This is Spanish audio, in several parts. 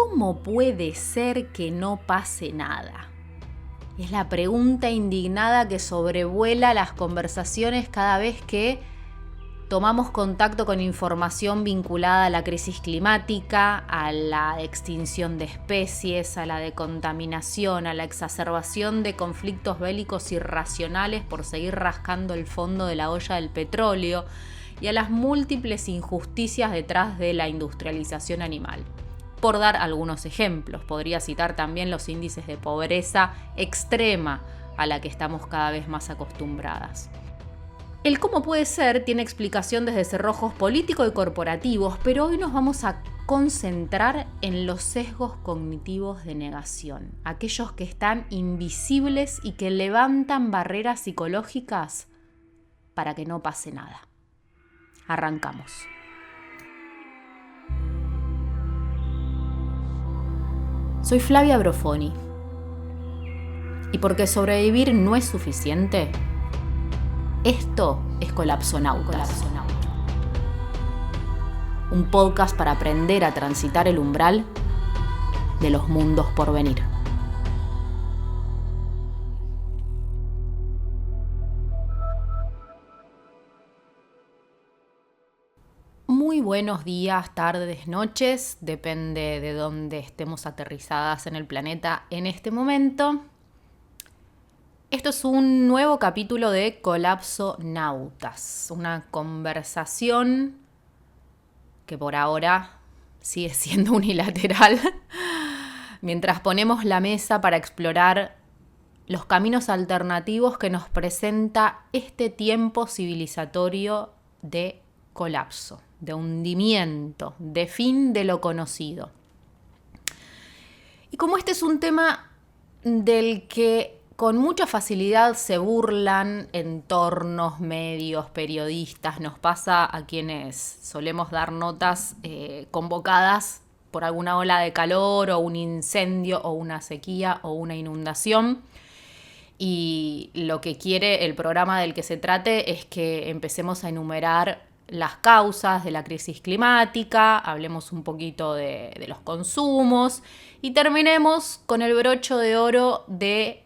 ¿Cómo puede ser que no pase nada? Es la pregunta indignada que sobrevuela las conversaciones cada vez que tomamos contacto con información vinculada a la crisis climática, a la extinción de especies, a la decontaminación, a la exacerbación de conflictos bélicos irracionales por seguir rascando el fondo de la olla del petróleo y a las múltiples injusticias detrás de la industrialización animal. Por dar algunos ejemplos, podría citar también los índices de pobreza extrema a la que estamos cada vez más acostumbradas. El cómo puede ser tiene explicación desde cerrojos políticos y corporativos, pero hoy nos vamos a concentrar en los sesgos cognitivos de negación, aquellos que están invisibles y que levantan barreras psicológicas para que no pase nada. Arrancamos. Soy Flavia Brofoni. Y porque sobrevivir no es suficiente, esto es Colapsonautas. Un podcast para aprender a transitar el umbral de los mundos por venir. Muy buenos días, tardes, noches, depende de dónde estemos aterrizadas en el planeta en este momento. Esto es un nuevo capítulo de Colapsonautas, una conversación que por ahora sigue siendo unilateral, mientras ponemos la mesa para explorar los caminos alternativos que nos presenta este tiempo civilizatorio de colapso, de hundimiento, de fin de lo conocido. Y como este es un tema del que con mucha facilidad se burlan entornos, medios, periodistas, nos pasa a quienes solemos dar notas convocadas por alguna ola de calor o un incendio o una sequía o una inundación. Y lo que quiere el programa del que se trate es que empecemos a enumerar las causas de la crisis climática, hablemos un poquito de los consumos y terminemos con el broche de oro de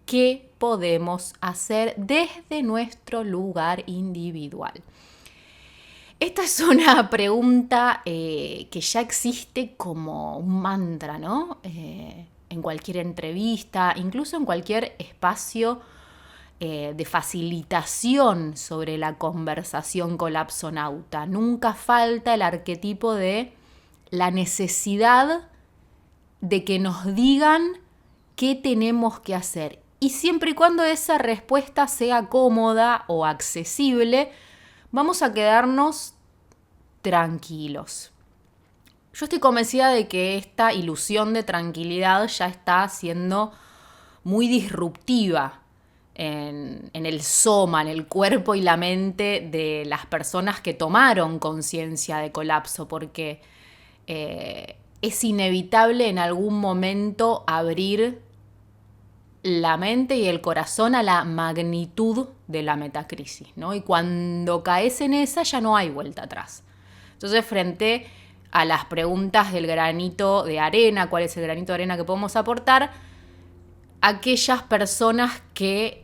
qué podemos hacer desde nuestro lugar individual. Esta es una pregunta que ya existe como un mantra, ¿no? En cualquier entrevista, incluso en cualquier espacio de facilitación sobre la conversación colapsonauta. Nunca falta el arquetipo de la necesidad de que nos digan qué tenemos que hacer. Y siempre y cuando esa respuesta sea cómoda o accesible, vamos a quedarnos tranquilos. Yo estoy convencida de que esta ilusión de tranquilidad ya está siendo muy disruptiva en el soma, en el cuerpo y la mente de las personas que tomaron conciencia de colapso, porque es inevitable en algún momento abrir la mente y el corazón a la magnitud de la metacrisis, ¿no? Y cuando caes en esa ya no hay vuelta atrás. Entonces, frente a las preguntas del granito de arena, ¿cuál es el granito de arena que podemos aportar? Aquellas personas que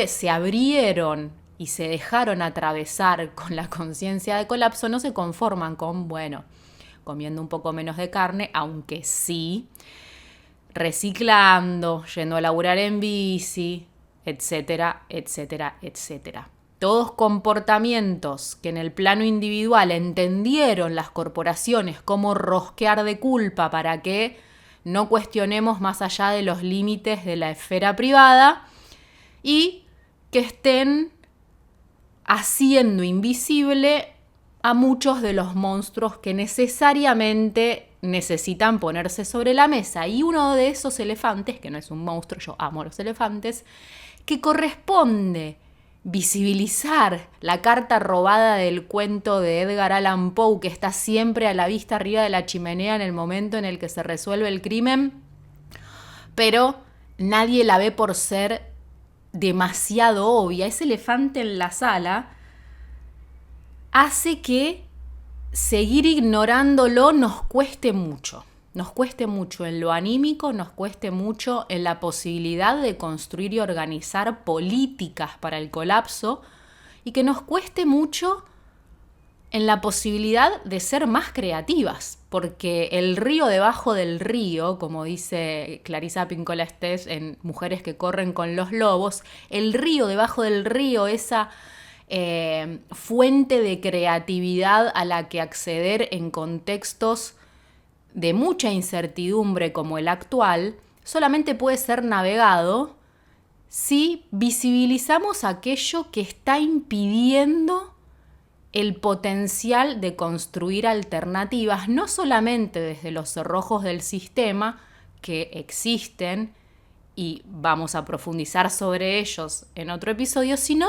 se abrieron y se dejaron atravesar con la conciencia de colapso no se conforman con, comiendo un poco menos de carne, aunque sí, reciclando, yendo a laburar en bici, etcétera, etcétera, etcétera. Todos comportamientos que en el plano individual entendieron las corporaciones como rosquear de culpa para que no cuestionemos más allá de los límites de la esfera privada y que estén haciendo invisible a muchos de los monstruos que necesariamente necesitan ponerse sobre la mesa. Y uno de esos elefantes, que no es un monstruo, yo amo los elefantes, que corresponde visibilizar la carta robada del cuento de Edgar Allan Poe, que está siempre a la vista arriba de la chimenea en el momento en el que se resuelve el crimen, pero nadie la ve por ser demasiado obvia. Ese elefante en la sala hace que seguir ignorándolo nos cueste mucho. nos cueste mucho en lo anímico, nos cueste mucho en la posibilidad de construir y organizar políticas para el colapso, y que nos cueste mucho en la posibilidad de ser más creativas, porque el río debajo del río, como dice Clarisa Pinkola Estés en Mujeres que corren con los lobos, el río debajo del río, esa fuente de creatividad a la que acceder en contextos de mucha incertidumbre como el actual, solamente puede ser navegado si visibilizamos aquello que está impidiendo el potencial de construir alternativas, no solamente desde los cerrojos del sistema, que existen y vamos a profundizar sobre ellos en otro episodio, sino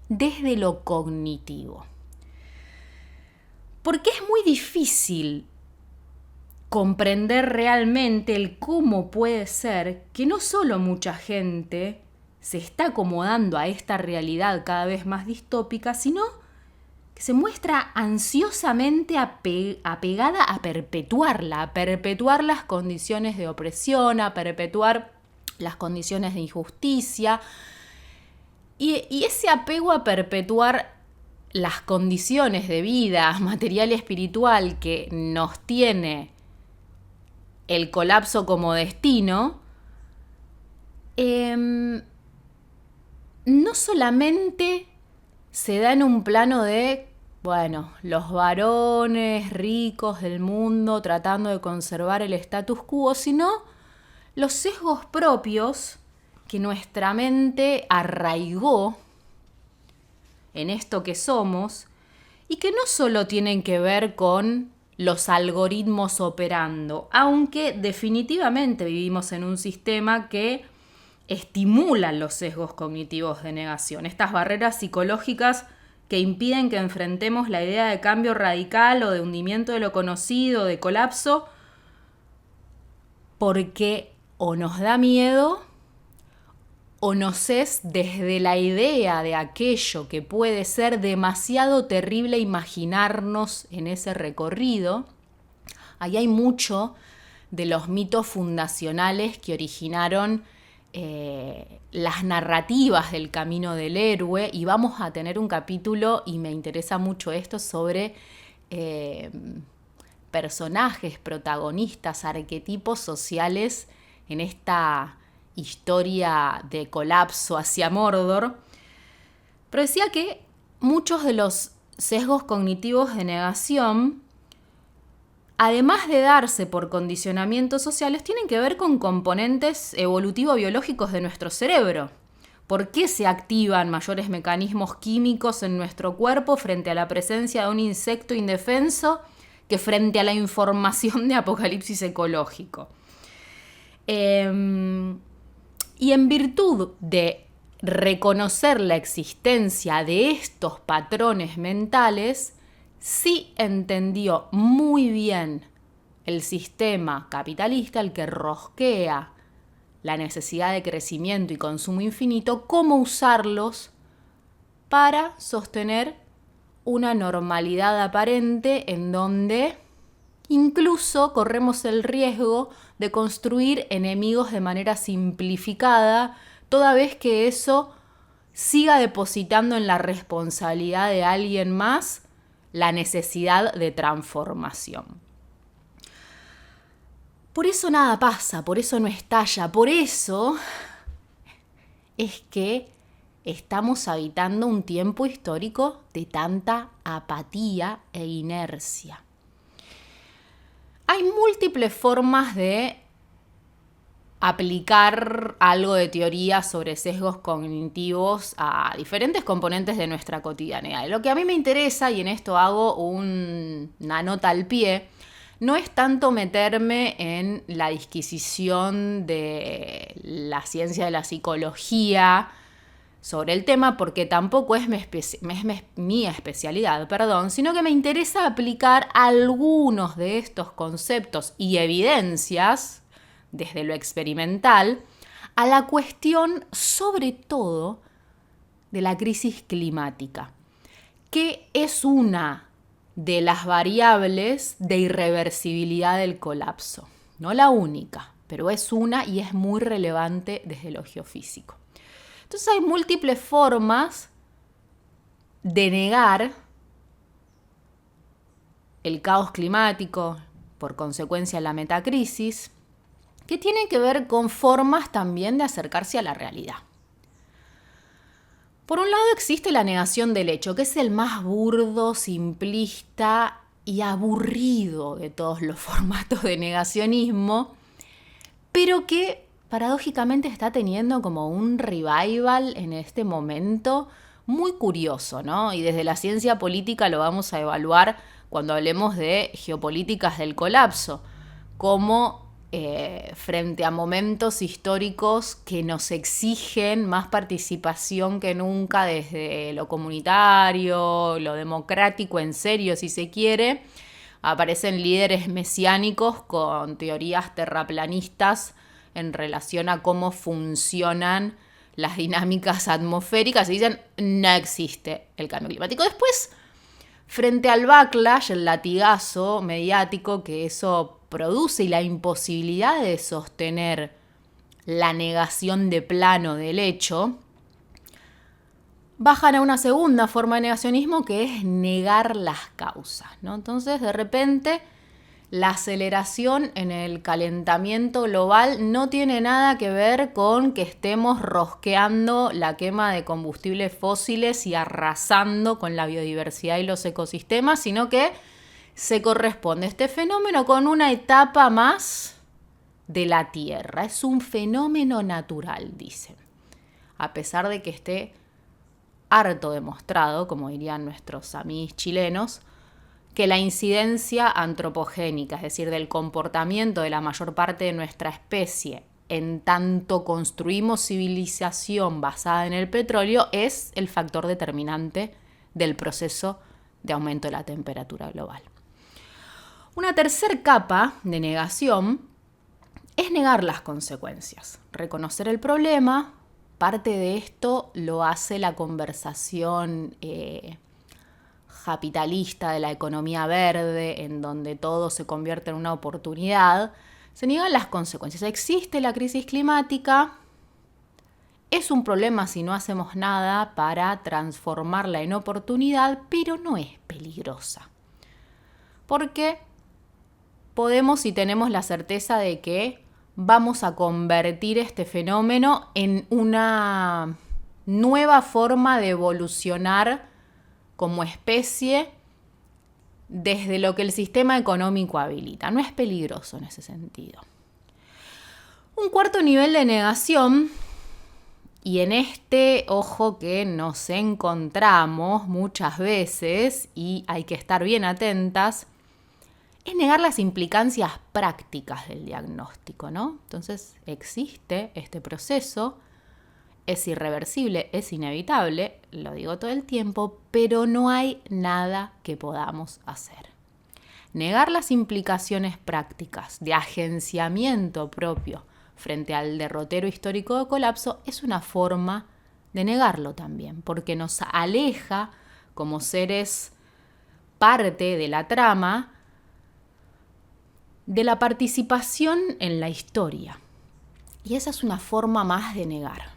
desde lo cognitivo. Porque es muy difícil comprender realmente el cómo puede ser que no solo mucha gente se está acomodando a esta realidad cada vez más distópica, sino que se muestra ansiosamente apegada a perpetuarla, a perpetuar las condiciones de opresión, a perpetuar las condiciones de injusticia. Y ese apego a perpetuar las condiciones de vida material y espiritual que nos tiene el colapso como destino, no solamente se da en un plano de, bueno, los varones ricos del mundo tratando de conservar el status quo, sino los sesgos propios que nuestra mente arraigó en esto que somos y que no solo tienen que ver con los algoritmos operando, aunque definitivamente vivimos en un sistema que estimulan los sesgos cognitivos de negación, estas barreras psicológicas que impiden que enfrentemos la idea de cambio radical o de hundimiento de lo conocido, de colapso, porque o nos da miedo o nos es desde la idea de aquello que puede ser demasiado terrible imaginarnos en ese recorrido. Ahí hay mucho de los mitos fundacionales que originaron las narrativas del camino del héroe, y vamos a tener un capítulo, y me interesa mucho esto, sobre personajes, protagonistas, arquetipos sociales en esta historia de colapso hacia Mordor. Pero decía que muchos de los sesgos cognitivos de negación, además de darse por condicionamientos sociales, tienen que ver con componentes evolutivo-biológicos de nuestro cerebro. ¿Por qué se activan mayores mecanismos químicos en nuestro cuerpo frente a la presencia de un insecto indefenso que frente a la información de apocalipsis ecológico? Y en virtud de reconocer la existencia de estos patrones mentales, sí entendió muy bien el sistema capitalista, el que rosquea la necesidad de crecimiento y consumo infinito, cómo usarlos para sostener una normalidad aparente en donde incluso corremos el riesgo de construir enemigos de manera simplificada, toda vez que eso siga depositando en la responsabilidad de alguien más la necesidad de transformación. Por eso nada pasa, por eso no estalla, por eso es que estamos habitando un tiempo histórico de tanta apatía e inercia. Hay múltiples formas de aplicar algo de teoría sobre sesgos cognitivos a diferentes componentes de nuestra cotidianidad. Lo que a mí me interesa, y en esto hago una nota al pie, no es tanto meterme en la disquisición de la ciencia de la psicología sobre el tema, porque tampoco es mi especialidad, sino que me interesa aplicar algunos de estos conceptos y evidencias desde lo experimental a la cuestión, sobre todo, de la crisis climática, que es una de las variables de irreversibilidad del colapso. no la única, pero es una y es muy relevante desde lo geofísico. Entonces hay múltiples formas de negar el caos climático, por consecuencia la metacrisis, que tienen que ver con formas también de acercarse a la realidad. Por un lado existe la negación del hecho, que es el más burdo, simplista y aburrido de todos los formatos de negacionismo, pero que paradójicamente está teniendo como un revival en este momento muy curioso, ¿no? Y desde la ciencia política lo vamos a evaluar cuando hablemos de geopolíticas del colapso, como frente a momentos históricos que nos exigen más participación que nunca desde lo comunitario, lo democrático en serio si se quiere, aparecen líderes mesiánicos con teorías terraplanistas en relación a cómo funcionan las dinámicas atmosféricas y dicen no existe el cambio climático. Después, frente al backlash, el latigazo mediático que eso produce y la imposibilidad de sostener la negación de plano del hecho, bajan a una segunda forma de negacionismo que es negar las causas, ¿no? Entonces, de repente, la aceleración en el calentamiento global no tiene nada que ver con que estemos rosqueando la quema de combustibles fósiles y arrasando con la biodiversidad y los ecosistemas, sino que se corresponde este fenómeno con una etapa más de la Tierra. Es un fenómeno natural, dicen. A pesar de que esté harto demostrado, como dirían nuestros amigos chilenos, que la incidencia antropogénica, es decir, del comportamiento de la mayor parte de nuestra especie, en tanto construimos civilización basada en el petróleo, es el factor determinante del proceso de aumento de la temperatura global. Una tercera capa de negación es negar las consecuencias, reconocer el problema. Parte de esto lo hace la conversación capitalista de la economía verde, en donde todo se convierte en una oportunidad. Se niegan las consecuencias. Existe la crisis climática, es un problema si no hacemos nada para transformarla en oportunidad, pero no es peligrosa. Porque podemos y tenemos la certeza de que vamos a convertir este fenómeno en una nueva forma de evolucionar como especie desde lo que el sistema económico habilita. No es peligroso en ese sentido. Un cuarto nivel de negación, y en este, ojo que nos encontramos muchas veces y hay que estar bien atentas, es negar las implicancias prácticas del diagnóstico, ¿no? Entonces existe este proceso, es irreversible, es inevitable, lo digo todo el tiempo, pero no hay nada que podamos hacer. Negar las implicaciones prácticas de agenciamiento propio frente al derrotero histórico de colapso es una forma de negarlo también, porque nos aleja como seres parte de la trama de la participación en la historia. Y esa es una forma más de negar.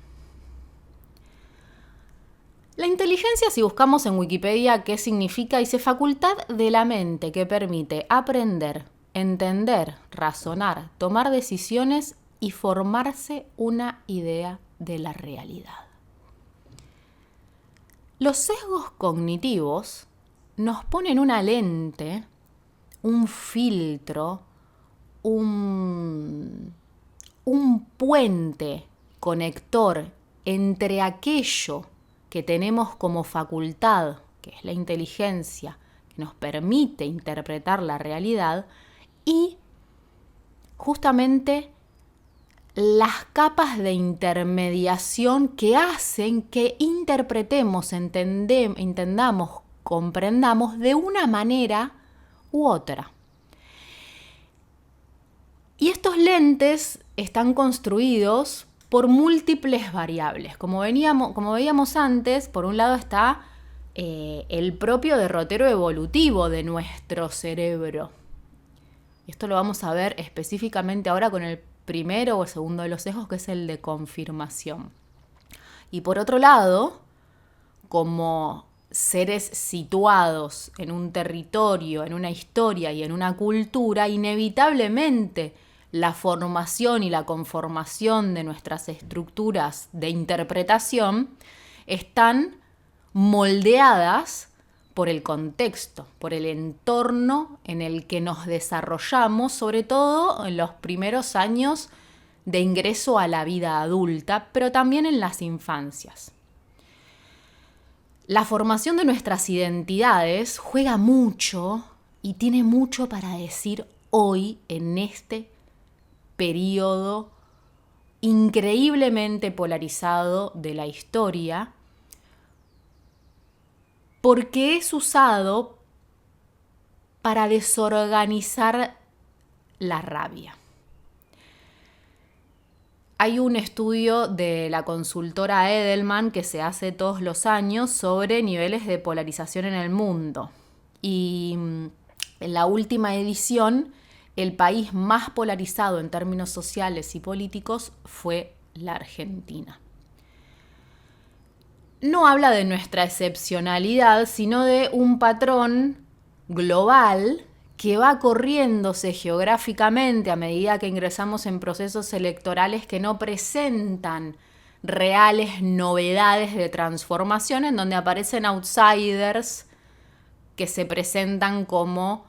La inteligencia, si buscamos en Wikipedia qué significa, dice facultad de la mente que permite aprender, entender, razonar, tomar decisiones y formarse una idea de la realidad. Los sesgos cognitivos nos ponen una lente, un filtro, un puente conector entre aquello que tenemos como facultad, que es la inteligencia, que nos permite interpretar la realidad, y justamente las capas de intermediación que hacen que interpretemos, entendamos, comprendamos de una manera u otra. Y estos lentes están construidos por múltiples variables. Como veíamos antes, por un lado está el propio derrotero evolutivo de nuestro cerebro. Esto lo vamos a ver específicamente ahora con el primero o el segundo de los sesgos, que es el de confirmación. Y por otro lado, como seres situados en un territorio, en una historia y en una cultura, inevitablemente la formación y la conformación de nuestras estructuras de interpretación están moldeadas por el contexto, por el entorno en el que nos desarrollamos, sobre todo en los primeros años de ingreso a la vida adulta, pero también en las infancias. La formación de nuestras identidades juega mucho y tiene mucho para decir hoy en este periodo increíblemente polarizado de la historia, porque es usado para desorganizar la rabia. Hay un estudio de la consultora Edelman que se hace todos los años sobre niveles de polarización en el mundo. Y en la última edición, el país más polarizado en términos sociales y políticos fue la Argentina. No habla de nuestra excepcionalidad, sino de un patrón global que va corriéndose geográficamente a medida que ingresamos en procesos electorales que no presentan reales novedades de transformación, en donde aparecen outsiders que se presentan como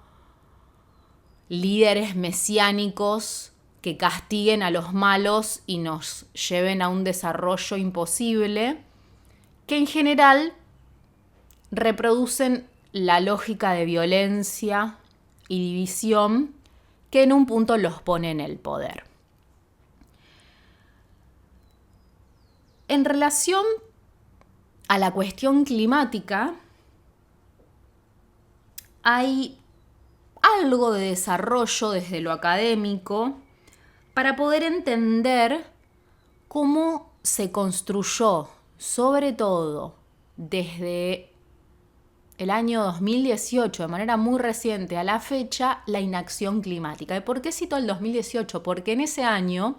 líderes mesiánicos que castiguen a los malos y nos lleven a un desarrollo imposible, que en general reproducen la lógica de violencia y división que en un punto los pone en el poder. En relación a la cuestión climática, hay algo de desarrollo desde lo académico para poder entender cómo se construyó, sobre todo desde el año 2018, de manera muy reciente a la fecha, la inacción climática. ¿Y por qué cito el 2018? Porque en ese año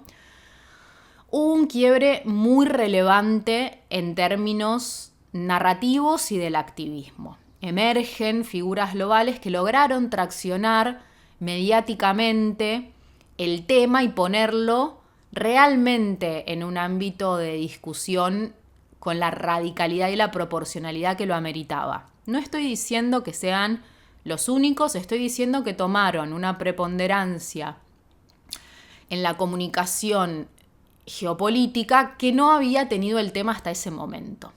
hubo un quiebre muy relevante en términos narrativos y del activismo. Emergen figuras globales que lograron traccionar mediáticamente el tema y ponerlo realmente en un ámbito de discusión con la radicalidad y la proporcionalidad que lo ameritaba. No estoy diciendo que sean los únicos, estoy diciendo que tomaron una preponderancia en la comunicación geopolítica que no había tenido el tema hasta ese momento.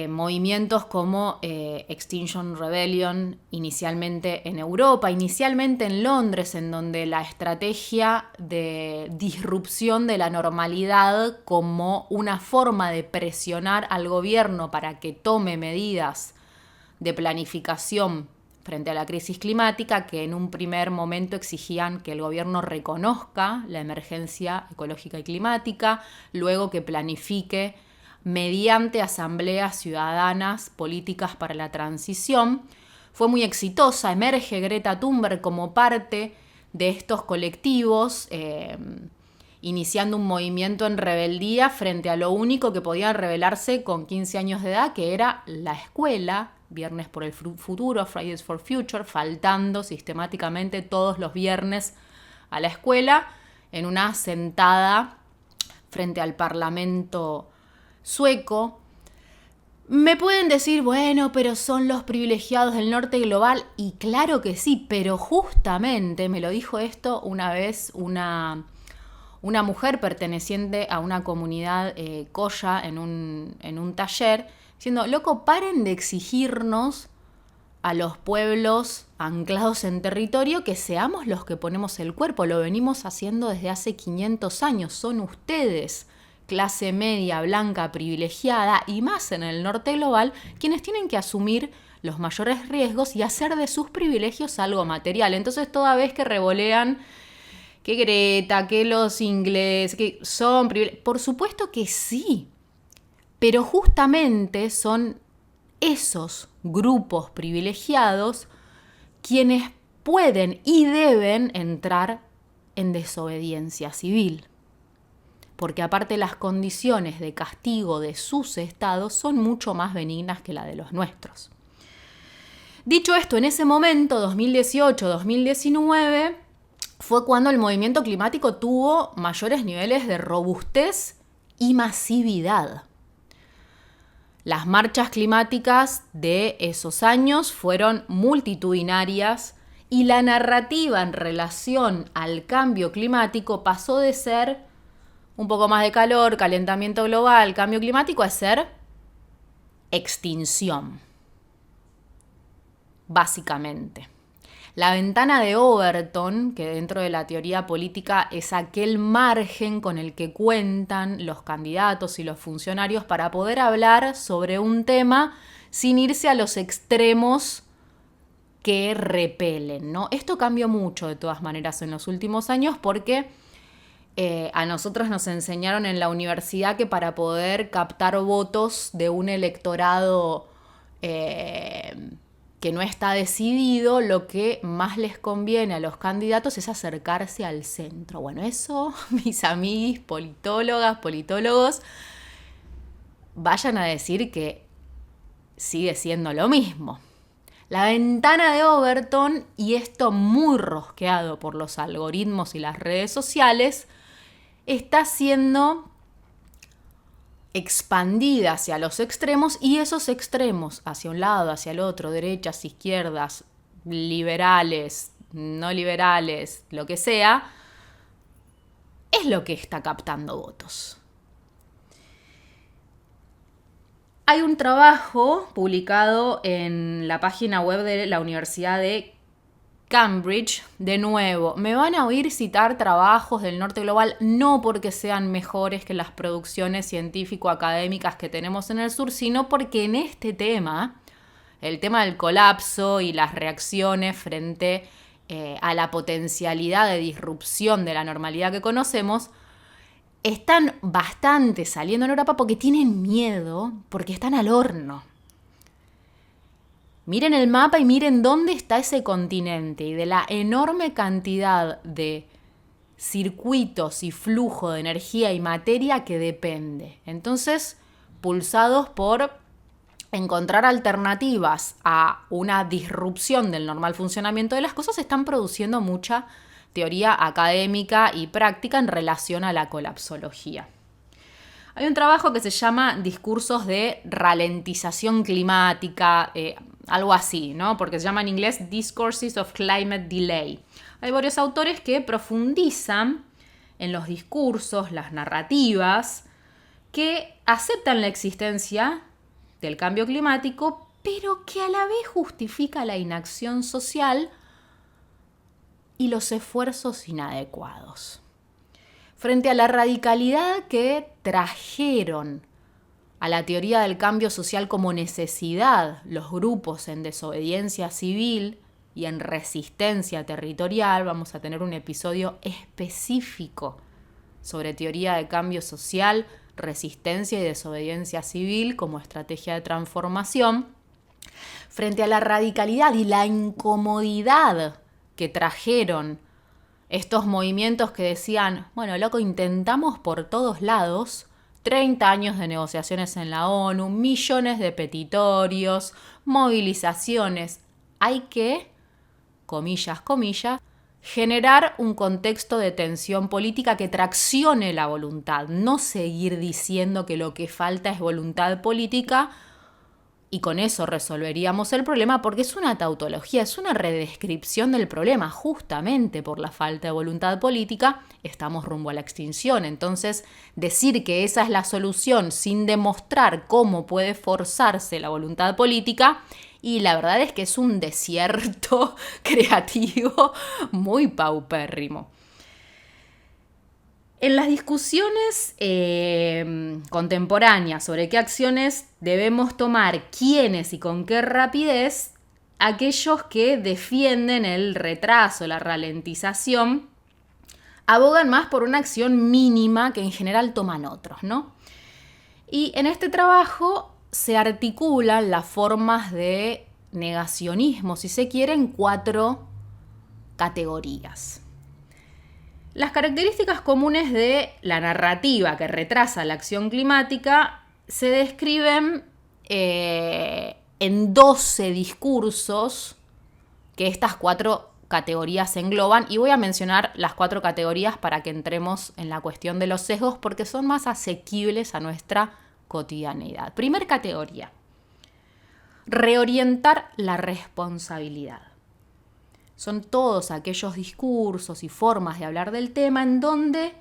Movimientos como Extinction Rebellion, inicialmente en Europa, inicialmente en Londres, en donde la estrategia de disrupción de la normalidad como una forma de presionar al gobierno para que tome medidas de planificación frente a la crisis climática, que en un primer momento exigían que el gobierno reconozca la emergencia ecológica y climática, luego que planifique mediante asambleas ciudadanas políticas para la transición. Fue muy exitosa, emerge Greta Thunberg como parte de estos colectivos, iniciando un movimiento en rebeldía frente a lo único que podían rebelarse con 15 años de edad, que era la escuela. Viernes por el futuro, Fridays for Future, faltando sistemáticamente todos los viernes a la escuela, en una sentada frente al Parlamento sueco. Me pueden decir, bueno, pero son los privilegiados del norte global, y claro que sí, pero justamente me lo dijo esto una vez una mujer perteneciente a una comunidad Kolla en un taller, diciendo, loco, paren de exigirnos a los pueblos anclados en territorio que seamos los que ponemos el cuerpo. Lo venimos haciendo desde hace 500 años. Son ustedes, clase media, blanca, privilegiada, y más en el norte global, quienes tienen que asumir los mayores riesgos y hacer de sus privilegios algo material. Entonces, toda vez que revolean que Greta, que los ingleses, que son privilegiados, por supuesto que sí, pero justamente son esos grupos privilegiados quienes pueden y deben entrar en desobediencia civil. Porque aparte las condiciones de castigo de sus estados son mucho más benignas que la de los nuestros. Dicho esto, en ese momento, 2018-2019, fue cuando el movimiento climático tuvo mayores niveles de robustez y masividad. Las marchas climáticas de esos años fueron multitudinarias y la narrativa en relación al cambio climático pasó de ser un poco más de calor, calentamiento global, cambio climático, a ser extinción, básicamente. La ventana de Overton, que dentro de la teoría política es aquel margen con el que cuentan los candidatos y los funcionarios para poder hablar sobre un tema sin irse a los extremos que repelen, ¿no? Esto cambió mucho de todas maneras en los últimos años porque a nosotros nos enseñaron en la universidad que para poder captar votos de un electorado que no está decidido, lo que más les conviene a los candidatos es acercarse al centro. Bueno, eso, mis amigos, politólogas, politólogos, vayan a decir que sigue siendo lo mismo. La ventana de Overton, y esto muy rosqueado por los algoritmos y las redes sociales, está siendo expandida hacia los extremos, y esos extremos hacia un lado, hacia el otro, derechas, izquierdas, liberales, no liberales, lo que sea, es lo que está captando votos. Hay un trabajo publicado en la página web de la Universidad de Cambridge. De nuevo, me van a oír citar trabajos del norte global, no porque sean mejores que las producciones científico-académicas que tenemos en el sur, sino porque en este tema, el tema del colapso y las reacciones frente a la potencialidad de disrupción de la normalidad que conocemos, están bastante saliendo en Europa porque tienen miedo, porque están al horno. Miren el mapa y miren dónde está ese continente, y de la enorme cantidad de circuitos y flujo de energía y materia que depende. Entonces, pulsados por encontrar alternativas a una disrupción del normal funcionamiento de las cosas, están produciendo mucha teoría académica y práctica en relación a la colapsología. Hay un trabajo que se llama Discursos de ralentización climática, algo así, ¿no? Porque se llama en inglés Discourses of Climate Delay. Hay varios autores que profundizan en los discursos, las narrativas, que aceptan la existencia del cambio climático, pero que a la vez justifica la inacción social y los esfuerzos inadecuados. Frente a la radicalidad que trajeron a la teoría del cambio social como necesidad los grupos en desobediencia civil y en resistencia territorial, vamos a tener un episodio específico sobre teoría de cambio social, resistencia y desobediencia civil como estrategia de transformación. Frente a la radicalidad y la incomodidad que trajeron estos movimientos que decían, bueno, loco, intentamos por todos lados, 30 años de negociaciones en la ONU, millones de petitorios, movilizaciones. Hay que, comillas, comillas, generar un contexto de tensión política que traccione la voluntad, no seguir diciendo que lo que falta es voluntad política y con eso resolveríamos el problema, porque es una tautología, es una redescripción del problema. Justamente por la falta de voluntad política estamos rumbo a la extinción. Entonces, decir que esa es la solución sin demostrar cómo puede forzarse la voluntad política, y la verdad es que es un desierto creativo muy paupérrimo. En las discusiones contemporáneas sobre qué acciones debemos tomar, quiénes y con qué rapidez, aquellos que defienden el retraso, la ralentización, abogan más por una acción mínima que en general toman otros, ¿no? Y en este trabajo se articulan las formas de negacionismo, si se quiere, en 4 categorías. Las características comunes de la narrativa que retrasa la acción climática se describen en 12 discursos que estas 4 categorías engloban, y voy a mencionar las 4 categorías para que entremos en la cuestión de los sesgos porque son más asequibles a nuestra cotidianeidad. Primer categoría: reorientar la responsabilidad. Son todos aquellos discursos y formas de hablar del tema en donde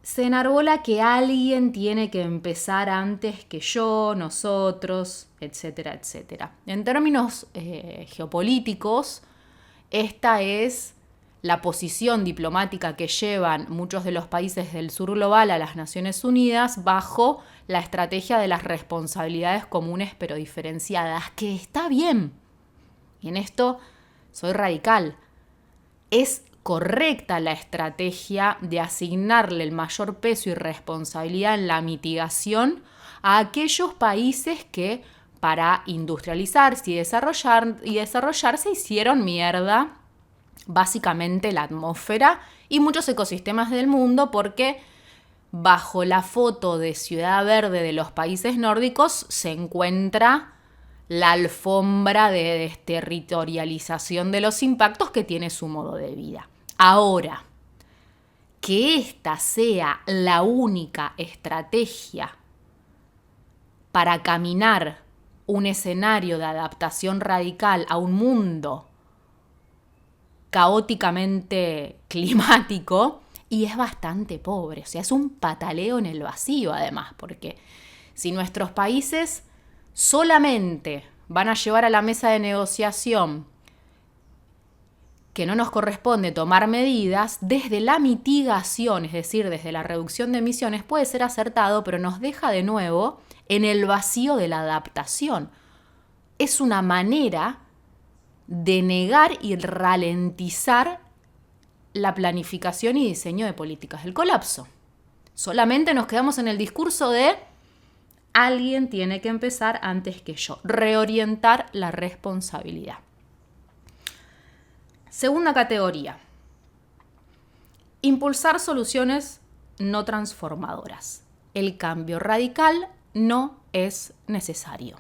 se enarbola que alguien tiene que empezar antes que yo, nosotros, etcétera, etcétera. En términos geopolíticos, esta es la posición diplomática que llevan muchos de los países del sur global a las Naciones Unidas bajo la estrategia de las responsabilidades comunes pero diferenciadas, que está bien. Y en esto soy radical. Es correcta la estrategia de asignarle el mayor peso y responsabilidad en la mitigación a aquellos países que para industrializarse y desarrollarse hicieron mierda básicamente la atmósfera y muchos ecosistemas del mundo, porque bajo la foto de ciudad verde de los países nórdicos se encuentra la alfombra de desterritorialización de los impactos que tiene su modo de vida. Ahora, que esta sea la única estrategia para caminar un escenario de adaptación radical a un mundo caóticamente climático, y es bastante pobre, o sea, es un pataleo en el vacío además, porque si nuestros países solamente van a llevar a la mesa de negociación que no nos corresponde tomar medidas, desde la mitigación, es decir, desde la reducción de emisiones, puede ser acertado, pero nos deja de nuevo en el vacío de la adaptación. Es una manera de negar y ralentizar la planificación y diseño de políticas del colapso. Solamente nos quedamos en el discurso de alguien tiene que empezar antes que yo. Reorientar la responsabilidad. Segunda categoría: impulsar soluciones no transformadoras. El cambio radical no es necesario.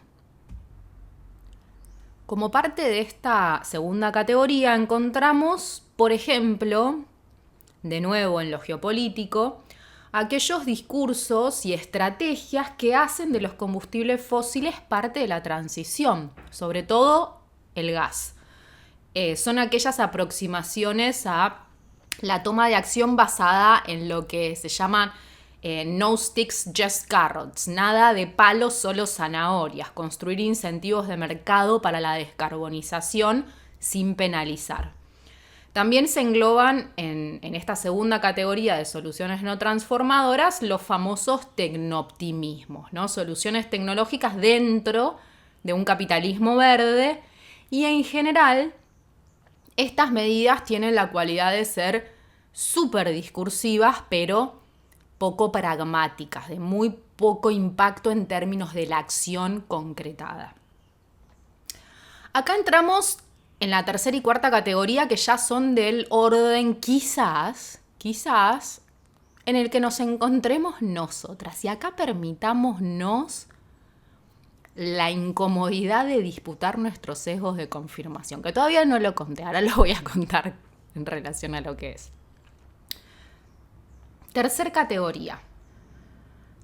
Como parte de esta segunda categoría encontramos, por ejemplo, de nuevo en lo geopolítico, aquellos discursos y estrategias que hacen de los combustibles fósiles parte de la transición, sobre todo el gas. Son aquellas aproximaciones a la toma de acción basada en lo que se llaman no sticks, just carrots, nada de palos, solo zanahorias, construir incentivos de mercado para la descarbonización sin penalizar. También se engloban en esta segunda categoría de soluciones no transformadoras los famosos tecnooptimismos, ¿no? Soluciones tecnológicas dentro de un capitalismo verde, y en general estas medidas tienen la cualidad de ser súper discursivas, pero poco pragmáticas, de muy poco impacto en términos de la acción concretada. Acá entramos en la tercera y cuarta categoría, que ya son del orden quizás, en el que nos encontremos nosotras. Y acá permitámonos la incomodidad de disputar nuestros sesgos de confirmación, que todavía no lo conté, ahora lo voy a contar en relación a lo que es. Tercer categoría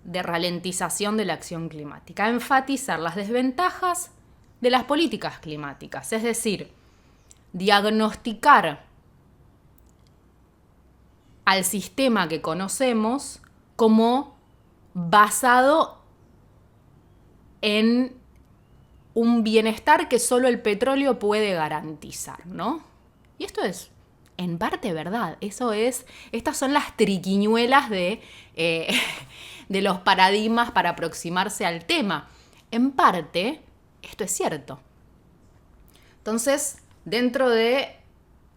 de ralentización de la acción climática: enfatizar las desventajas de las políticas climáticas, es decir, diagnosticar al sistema que conocemos como basado en un bienestar que solo el petróleo puede garantizar, ¿no? Y esto es en parte verdad. Estas son las triquiñuelas de los paradigmas para aproximarse al tema. En parte, esto es cierto. Entonces, dentro de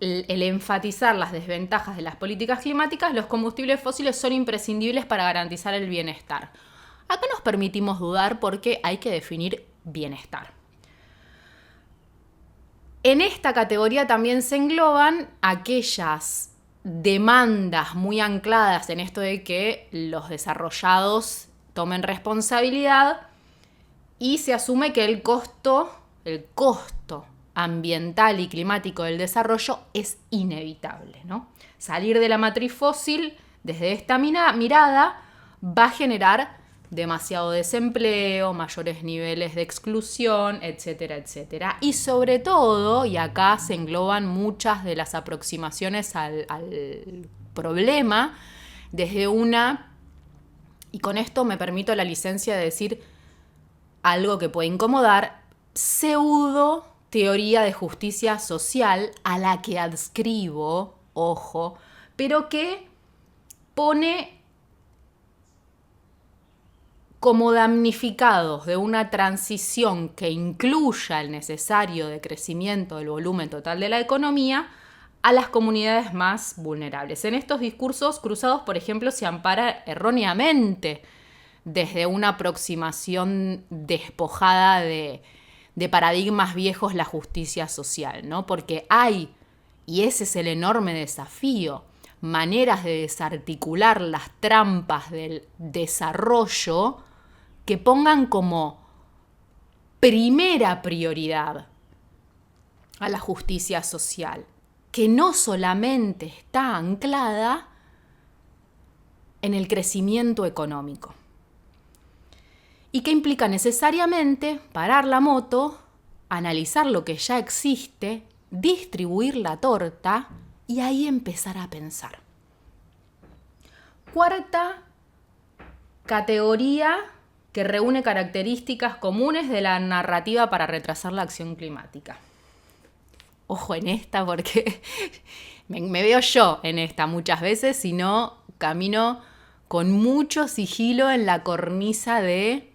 el enfatizar las desventajas de las políticas climáticas, los combustibles fósiles son imprescindibles para garantizar el bienestar. Acá nos permitimos dudar porque hay que definir bienestar. En esta categoría también se engloban aquellas demandas muy ancladas en esto de que los desarrollados tomen responsabilidad y se asume que el costo ambiental y climático del desarrollo es inevitable, ¿no? Salir de la matriz fósil desde esta mirada va a generar demasiado desempleo, mayores niveles de exclusión, etcétera, etcétera. Y sobre todo, y acá se engloban muchas de las aproximaciones al problema, desde una, y con esto me permito la licencia de decir algo que puede incomodar, pseudo teoría de justicia social a la que adscribo, ojo, pero que pone como damnificados de una transición que incluya el necesario decrecimiento del volumen total de la economía a las comunidades más vulnerables. En estos discursos cruzados, por ejemplo, se ampara erróneamente desde una aproximación despojada de paradigmas viejos la justicia social, ¿no? Porque hay, y ese es el enorme desafío, maneras de desarticular las trampas del desarrollo que pongan como primera prioridad a la justicia social, que no solamente está anclada en el crecimiento económico. Y que implica necesariamente parar la moto, analizar lo que ya existe, distribuir la torta y ahí empezar a pensar. Cuarta categoría que reúne características comunes de la narrativa para retrasar la acción climática. Ojo en esta porque me veo yo en esta muchas veces, si no camino con mucho sigilo en la cornisa de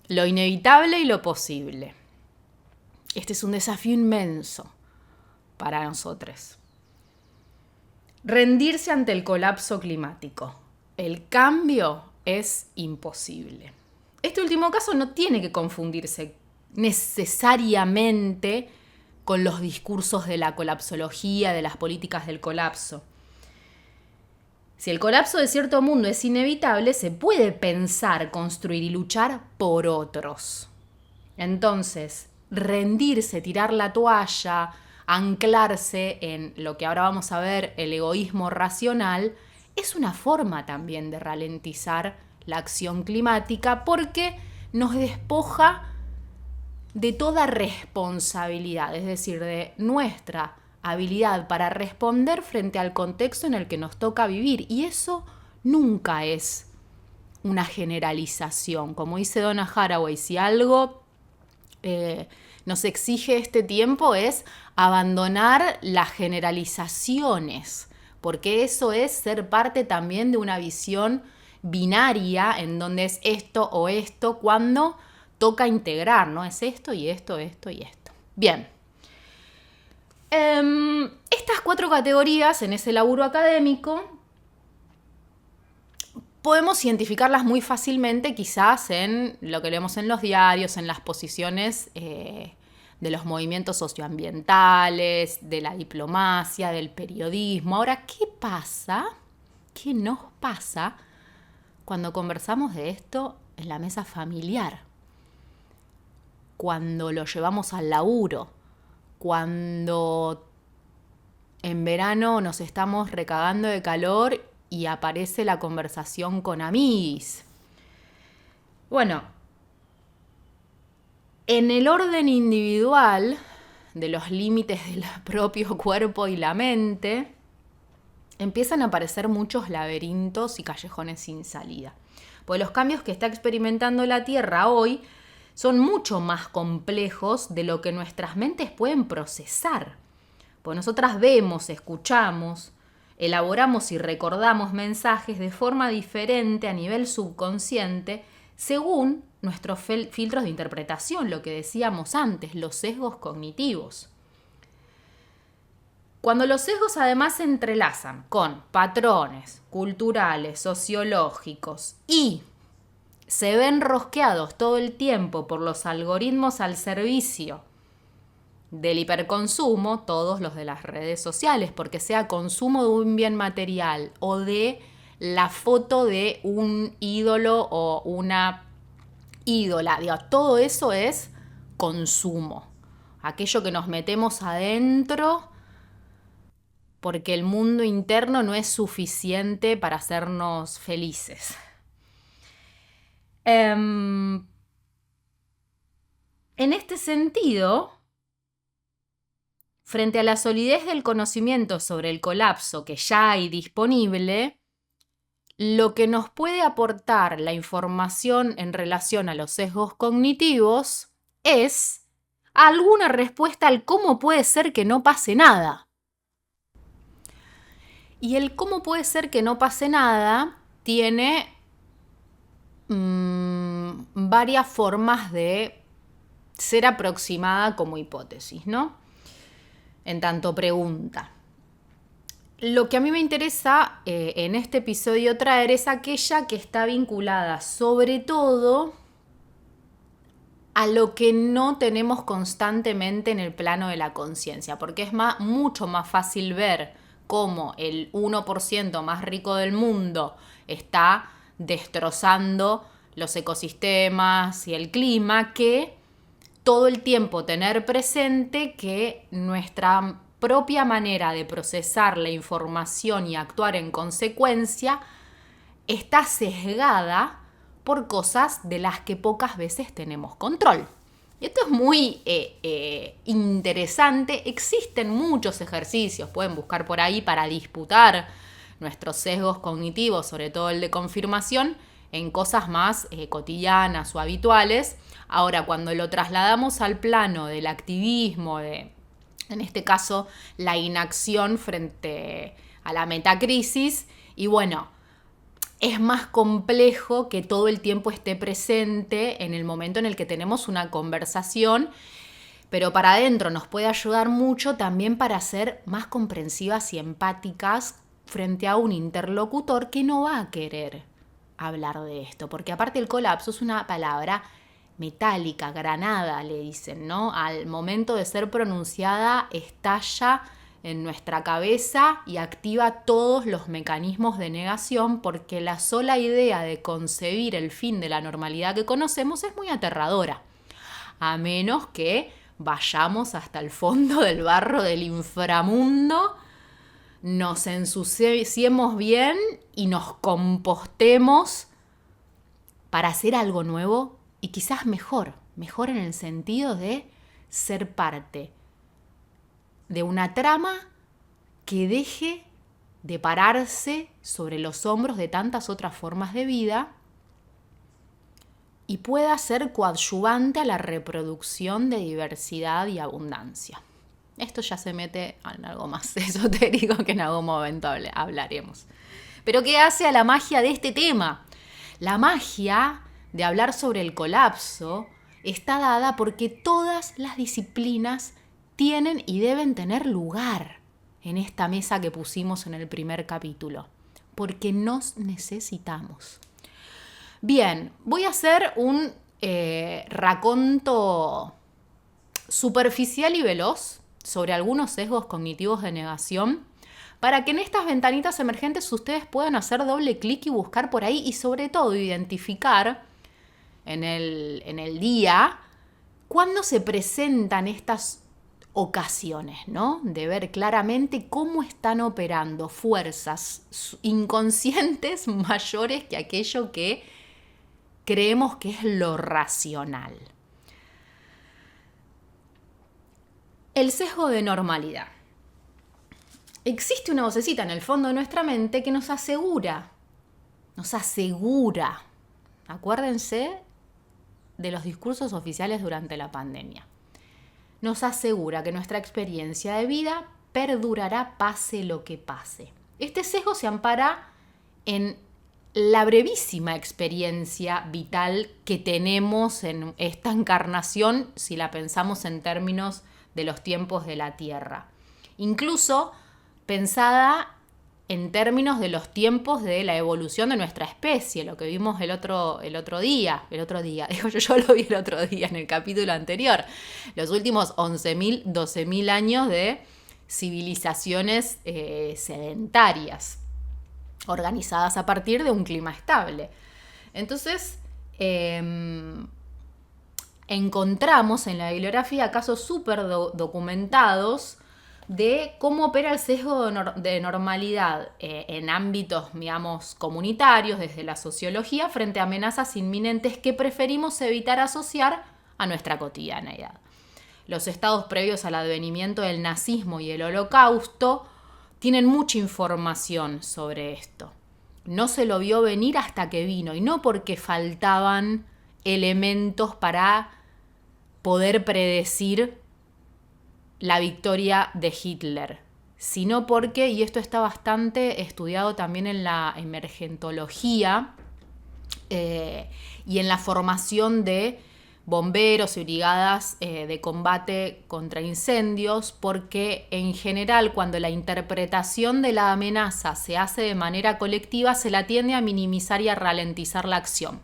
lo inevitable y lo posible. Este es un desafío inmenso para nosotros. Rendirse ante el colapso climático. El cambio es imposible. Este último caso no tiene que confundirse necesariamente con los discursos de la colapsología, de las políticas del colapso. Si el colapso de cierto mundo es inevitable, se puede pensar, construir y luchar por otros. Entonces, rendirse, tirar la toalla, anclarse en lo que ahora vamos a ver, el egoísmo racional, es una forma también de ralentizar la acción climática porque nos despoja de toda responsabilidad, es decir, de nuestra habilidad para responder frente al contexto en el que nos toca vivir. Y eso nunca es una generalización. Como dice Donna Haraway, si algo nos exige este tiempo es abandonar las generalizaciones, porque eso es ser parte también de una visión binaria en donde es esto o esto, cuando toca integrar, ¿no? Es esto y esto, esto y esto. Bien. Estas 4 categorías en ese laburo académico podemos identificarlas muy fácilmente quizás en lo que leemos en los diarios, en las posiciones de los movimientos socioambientales, de la diplomacia, del periodismo. Ahora, ¿qué pasa? ¿Qué nos pasa cuando conversamos de esto en la mesa familiar? Cuando lo llevamos al laburo, cuando en verano nos estamos recagando de calor y aparece la conversación con amiguis. Bueno, en el orden individual de los límites del propio cuerpo y la mente, empiezan a aparecer muchos laberintos y callejones sin salida. Pues los cambios que está experimentando la Tierra hoy son mucho más complejos de lo que nuestras mentes pueden procesar. Pues nosotras vemos, escuchamos, elaboramos y recordamos mensajes de forma diferente a nivel subconsciente según nuestros filtros de interpretación, lo que decíamos antes, los sesgos cognitivos. Cuando los sesgos además se entrelazan con patrones culturales, sociológicos y se ven rosqueados todo el tiempo por los algoritmos al servicio del hiperconsumo, todos los de las redes sociales, porque sea consumo de un bien material o de la foto de un ídolo o una ídola, digo, todo eso es consumo. Aquello que nos metemos adentro porque el mundo interno no es suficiente para hacernos felices. En este sentido, frente a la solidez del conocimiento sobre el colapso que ya hay disponible, lo que nos puede aportar la información en relación a los sesgos cognitivos es alguna respuesta al cómo puede ser que no pase nada. Y el cómo puede ser que no pase nada tiene varias formas de ser aproximada como hipótesis, ¿no? En tanto pregunta. Lo que a mí me interesa en este episodio traer es aquella que está vinculada sobre todo a lo que no tenemos constantemente en el plano de la conciencia, porque es mucho más fácil ver cómo el 1% más rico del mundo está destrozando los ecosistemas y el clima, que todo el tiempo tener presente que nuestra propia manera de procesar la información y actuar en consecuencia está sesgada por cosas de las que pocas veces tenemos control. Y esto es muy interesante. Existen muchos ejercicios, pueden buscar por ahí para disputar nuestros sesgos cognitivos, sobre todo el de confirmación, en cosas más cotidianas o habituales. Ahora, cuando lo trasladamos al plano del activismo, en este caso la inacción frente a la metacrisis, y bueno, es más complejo que todo el tiempo esté presente en el momento en el que tenemos una conversación, pero para adentro nos puede ayudar mucho también para ser más comprensivas y empáticas frente a un interlocutor que no va a querer hablar de esto, porque aparte el colapso es una palabra metálica, granada, le dicen, ¿no? Al momento de ser pronunciada estalla en nuestra cabeza y activa todos los mecanismos de negación, porque la sola idea de concebir el fin de la normalidad que conocemos es muy aterradora, a menos que vayamos hasta el fondo del barro del inframundo, nos ensuciemos bien y nos compostemos para hacer algo nuevo y quizás mejor en el sentido de ser parte de una trama que deje de pararse sobre los hombros de tantas otras formas de vida y pueda ser coadyuvante a la reproducción de diversidad y abundancia. Esto ya se mete en algo más esotérico que en algún momento hablaremos. Pero ¿qué hace a la magia de este tema? La magia de hablar sobre el colapso está dada porque todas las disciplinas tienen y deben tener lugar en esta mesa que pusimos en el primer capítulo, porque nos necesitamos. Bien, voy a hacer un raconto superficial y veloz sobre algunos sesgos cognitivos de negación, para que en estas ventanitas emergentes ustedes puedan hacer doble clic y buscar por ahí y sobre todo identificar en el día cuándo se presentan estas ocasiones, ¿no? De ver claramente cómo están operando fuerzas inconscientes mayores que aquello que creemos que es lo racional. El sesgo de normalidad. Existe una vocecita en el fondo de nuestra mente que nos asegura, acuérdense de los discursos oficiales durante la pandemia, nos asegura que nuestra experiencia de vida perdurará pase lo que pase. Este sesgo se ampara en la brevísima experiencia vital que tenemos en esta encarnación, si la pensamos en términos de los tiempos de la Tierra. Incluso pensada en términos de los tiempos de la evolución de nuestra especie, lo que vimos el otro día, digo yo lo vi el otro día en el capítulo anterior, los últimos 11.000, 12.000 años de civilizaciones sedentarias, organizadas a partir de un clima estable. Entonces, encontramos en la bibliografía casos súper documentados de cómo opera el sesgo de normalidad en ámbitos, digamos, comunitarios, desde la sociología, frente a amenazas inminentes que preferimos evitar asociar a nuestra cotidianeidad. Los estados previos al advenimiento del nazismo y el Holocausto tienen mucha información sobre esto. No se lo vio venir hasta que vino, y no porque faltaban elementos para poder predecir la victoria de Hitler, sino porque, y esto está bastante estudiado también en la emergentología y en la formación de bomberos y brigadas de combate contra incendios, porque en general cuando la interpretación de la amenaza se hace de manera colectiva, se la tiende a minimizar y a ralentizar la acción.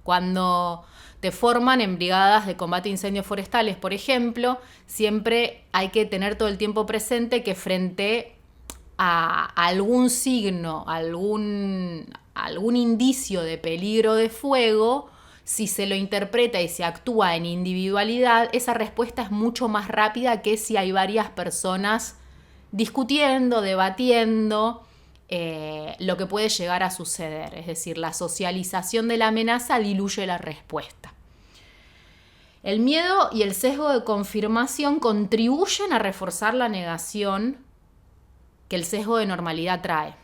Cuando te forman en brigadas de combate a incendios forestales, por ejemplo, siempre hay que tener todo el tiempo presente que frente a algún signo, algún indicio de peligro de fuego, si se lo interpreta y se actúa en individualidad, esa respuesta es mucho más rápida que si hay varias personas discutiendo, debatiendo, lo que puede llegar a suceder. Es decir, la socialización de la amenaza diluye la respuesta. El miedo y el sesgo de confirmación contribuyen a reforzar la negación que el sesgo de normalidad trae.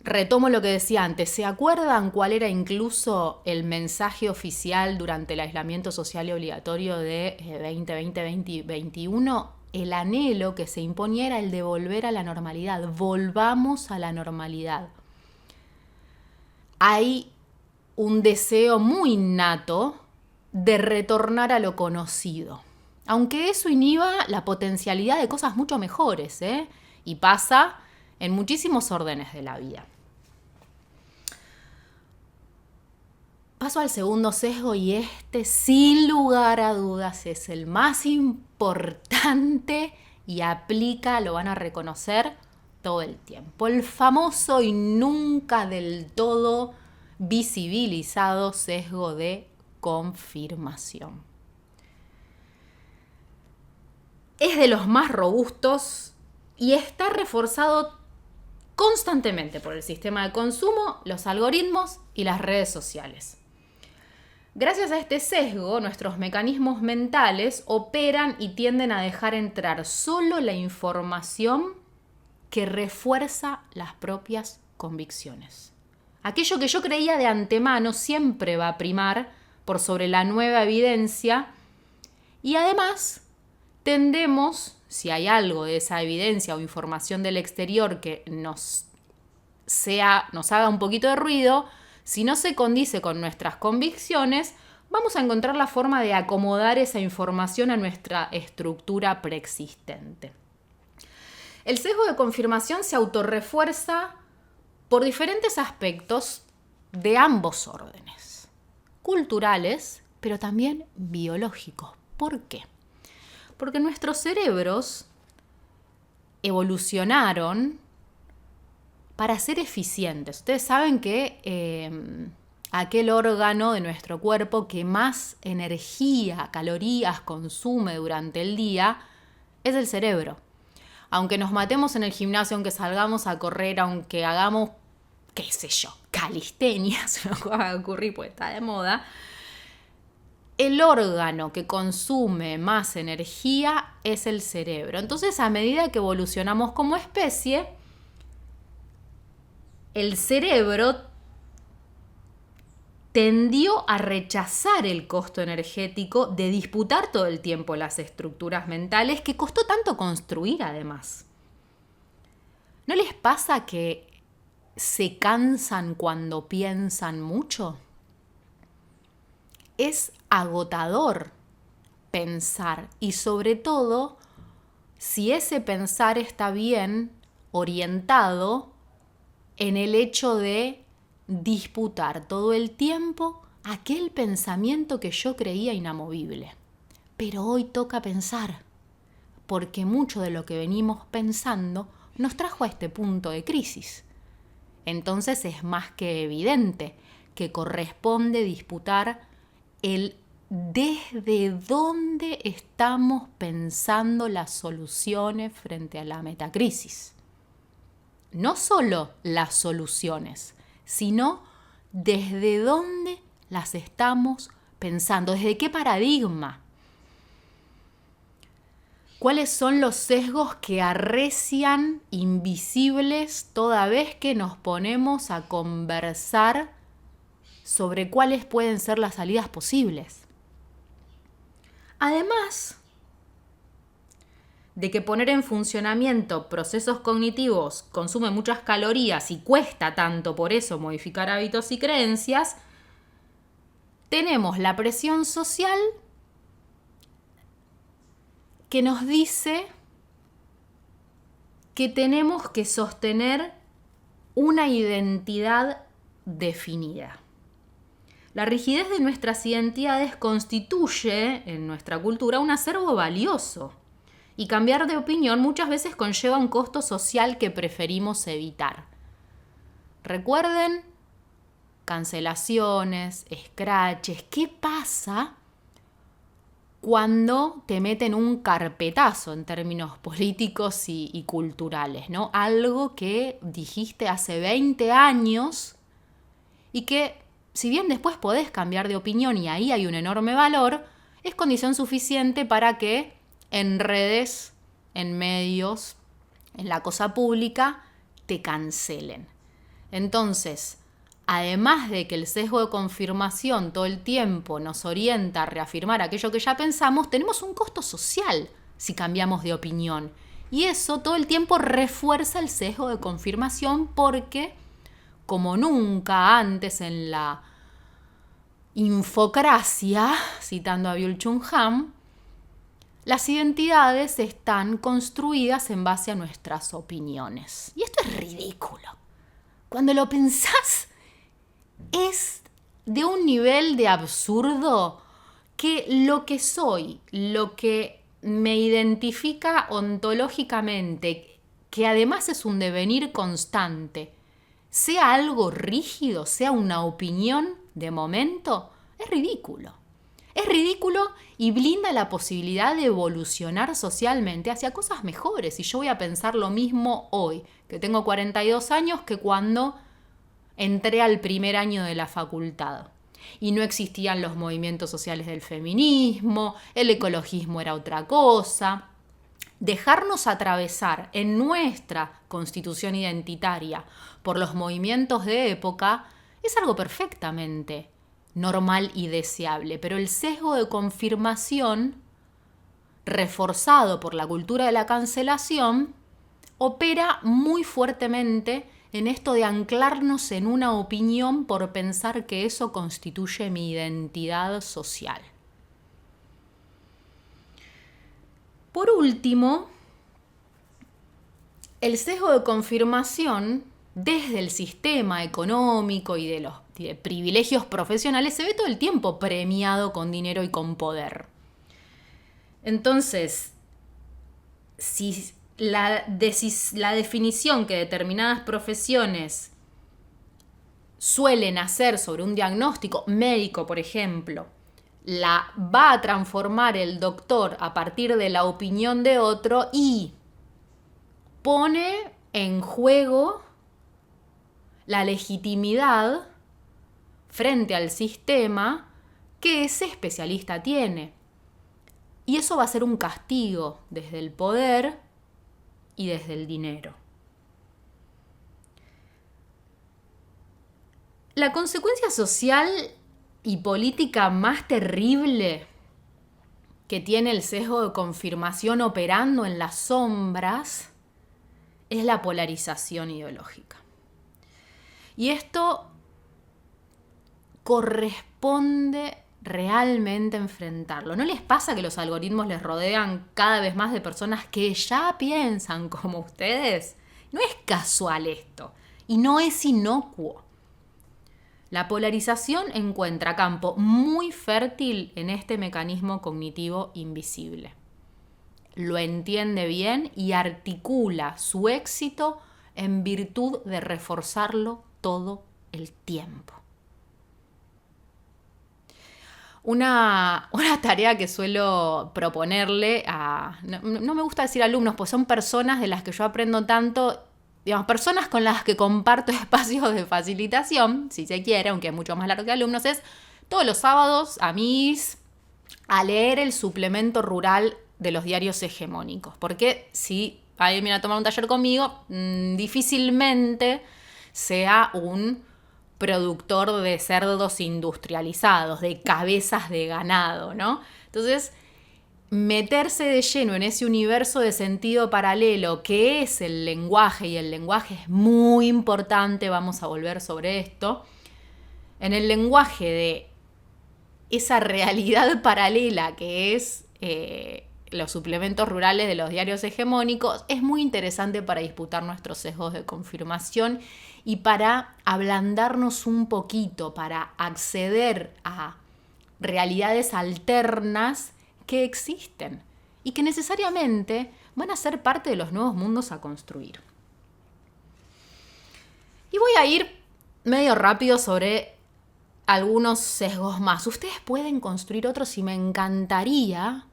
Retomo lo que decía antes. ¿Se acuerdan cuál era incluso el mensaje oficial durante el aislamiento social y obligatorio de 2020-2021? El anhelo que se imponía era el de volver a la normalidad. Volvamos a la normalidad. Hay un deseo muy innato de retornar a lo conocido. Aunque eso inhiba la potencialidad de cosas mucho mejores, y pasa en muchísimos órdenes de la vida. Paso al segundo sesgo, y este, sin lugar a dudas, es el más importante y aplica, lo van a reconocer todo el tiempo. El famoso y nunca del todo visibilizado sesgo de confirmación. Es de los más robustos y está reforzado constantemente por el sistema de consumo, los algoritmos y las redes sociales. Gracias a este sesgo, nuestros mecanismos mentales operan y tienden a dejar entrar solo la información que refuerza las propias convicciones. Aquello que yo creía de antemano siempre va a primar por sobre la nueva evidencia, y además tendemos, si hay algo de esa evidencia o información del exterior que nos haga un poquito de ruido, si no se condice con nuestras convicciones, vamos a encontrar la forma de acomodar esa información a nuestra estructura preexistente. El sesgo de confirmación se autorrefuerza por diferentes aspectos de ambos órdenes, culturales, pero también biológicos. ¿Por qué? Porque nuestros cerebros evolucionaron para ser eficientes. Ustedes saben que aquel órgano de nuestro cuerpo que más energía, calorías consume durante el día es el cerebro. Aunque nos matemos en el gimnasio, aunque salgamos a correr, aunque hagamos, qué sé yo, calistenia, se me acaba de ocurrir porque está de moda, el órgano que consume más energía es el cerebro. Entonces, a medida que evolucionamos como especie, el cerebro tendió a rechazar el costo energético de disputar todo el tiempo las estructuras mentales que costó tanto construir además. ¿No les pasa que se cansan cuando piensan mucho? Es agotador pensar y sobre todo si ese pensar está bien orientado en el hecho de disputar todo el tiempo aquel pensamiento que yo creía inamovible. Pero hoy toca pensar, porque mucho de lo que venimos pensando nos trajo a este punto de crisis. Entonces es más que evidente que corresponde disputar el desde dónde estamos pensando las soluciones frente a la metacrisis. No solo las soluciones, sino desde dónde las estamos pensando, desde qué paradigma. ¿Cuáles son los sesgos que arrecian invisibles toda vez que nos ponemos a conversar sobre cuáles pueden ser las salidas posibles? Además de que poner en funcionamiento procesos cognitivos consume muchas calorías y cuesta tanto por eso modificar hábitos y creencias, tenemos la presión social que nos dice que tenemos que sostener una identidad definida. La rigidez de nuestras identidades constituye en nuestra cultura un acervo valioso y cambiar de opinión muchas veces conlleva un costo social que preferimos evitar. Recuerden, cancelaciones, escraches, ¿qué pasa cuando te meten un carpetazo en términos políticos y culturales, ¿no? Algo que dijiste hace 20 años y que, si bien después podés cambiar de opinión y ahí hay un enorme valor, es condición suficiente para que en redes, en medios, en la cosa pública, te cancelen. Entonces, además de que el sesgo de confirmación todo el tiempo nos orienta a reafirmar aquello que ya pensamos, tenemos un costo social si cambiamos de opinión. Y eso todo el tiempo refuerza el sesgo de confirmación porque, como nunca antes en la infocracia, citando a Byung-Chul Han, las identidades están construidas en base a nuestras opiniones. Y esto es ridículo. Cuando lo pensás, es de un nivel de absurdo que lo que soy, lo que me identifica ontológicamente, que además es un devenir constante, sea algo rígido, sea una opinión de momento, es ridículo. Es ridículo y blinda la posibilidad de evolucionar socialmente hacia cosas mejores. Y yo voy a pensar lo mismo hoy, que tengo 42 años, que cuando entré al primer año de la facultad. Y no existían los movimientos sociales del feminismo, el ecologismo era otra cosa. Dejarnos atravesar en nuestra constitución identitaria por los movimientos de época es algo perfectamente normal y deseable, pero el sesgo de confirmación, reforzado por la cultura de la cancelación, opera muy fuertemente en esto de anclarnos en una opinión por pensar que eso constituye mi identidad social. Por último, el sesgo de confirmación desde el sistema económico y de los privilegios profesionales se ve todo el tiempo premiado con dinero y con poder. Entonces, si la definición que determinadas profesiones suelen hacer sobre un diagnóstico médico, por ejemplo, la va a transformar el doctor a partir de la opinión de otro y pone en juego la legitimidad frente al sistema que ese especialista tiene. Y eso va a ser un castigo desde el poder y desde el dinero. La consecuencia social y política más terrible que tiene el sesgo de confirmación operando en las sombras es la polarización ideológica. Y esto corresponde realmente enfrentarlo. ¿No les pasa que los algoritmos les rodean cada vez más de personas que ya piensan como ustedes? No es casual esto y no es inocuo. La polarización encuentra campo muy fértil en este mecanismo cognitivo invisible. Lo entiende bien y articula su éxito en virtud de reforzarlo todo el tiempo. Una tarea que suelo proponerle a... No me gusta decir alumnos, pues son personas de las que yo aprendo tanto, digamos, personas con las que comparto espacios de facilitación, si se quiere, aunque es mucho más largo que alumnos, es todos los sábados a leer el suplemento rural de los diarios hegemónicos. Porque si alguien viene a tomar un taller conmigo, difícilmente sea un productor de cerdos industrializados, de cabezas de ganado, ¿no? Entonces, meterse de lleno en ese universo de sentido paralelo que es el lenguaje, y el lenguaje es muy importante, vamos a volver sobre esto, en el lenguaje de esa realidad paralela que es los suplementos rurales de los diarios hegemónicos, es muy interesante para disputar nuestros sesgos de confirmación y para ablandarnos un poquito, para acceder a realidades alternas que existen y que necesariamente van a ser parte de los nuevos mundos a construir. Y voy a ir medio rápido sobre algunos sesgos más. Ustedes pueden construir otros y me encantaría,